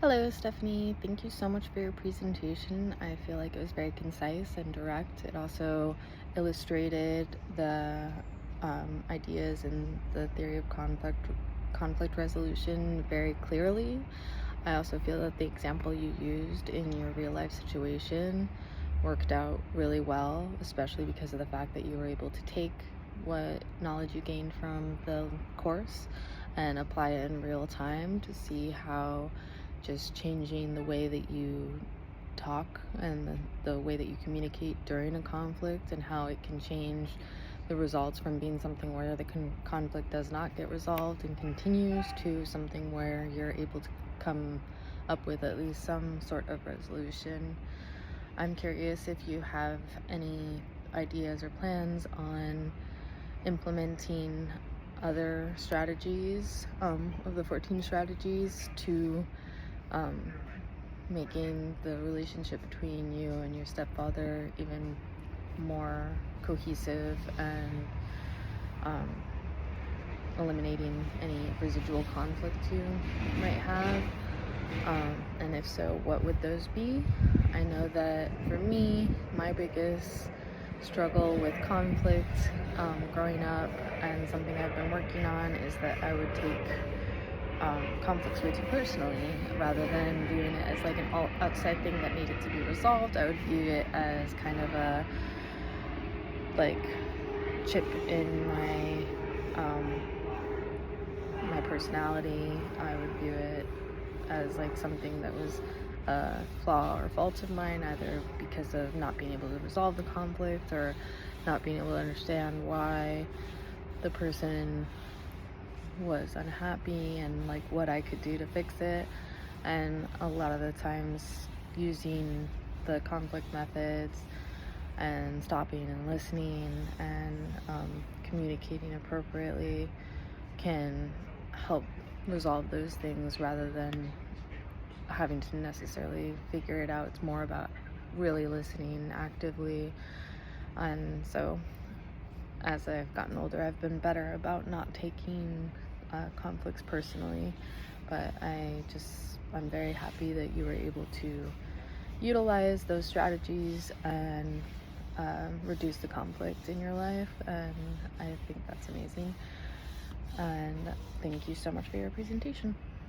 Hello, Stephanie. Thank you so much for your presentation. I feel like it was very concise and direct. It also illustrated the ideas and the theory of conflict resolution very clearly. I also feel that the example you used in your real life situation worked out really well, especially because of the fact that you were able to take what knowledge you gained from the course and apply it in real time to see how just changing the way that you talk and the way that you communicate during a conflict and how it can change the results from being something where the conflict does not get resolved and continues to something where you're able to come up with at least some sort of resolution. I'm curious if you have any ideas or plans on implementing other strategies of the 14 strategies to um, making the relationship between you and your stepfather even more cohesive and um, eliminating any residual conflict you might have. And if so, what would those be? I know that for me, my biggest struggle with conflict growing up and something I've been working on is that I would take conflicts way too personally rather than viewing it as like an outside thing that needed to be resolved. I would view it as kind of a like chip in my personality. I would view it as like something that was a flaw or fault of mine, either because of not being able to resolve the conflict or not being able to understand why the person was unhappy and like what I could do to fix it. And a lot of the times using the conflict methods and stopping and listening and communicating appropriately can help resolve those things rather than having to necessarily figure it out. It's more about really listening actively. And so as I've gotten older, I've been better about not taking conflicts personally. But I'm very happy that you were able to utilize those strategies and reduce the conflict in your life. And I think that's amazing. And thank you so much for your presentation.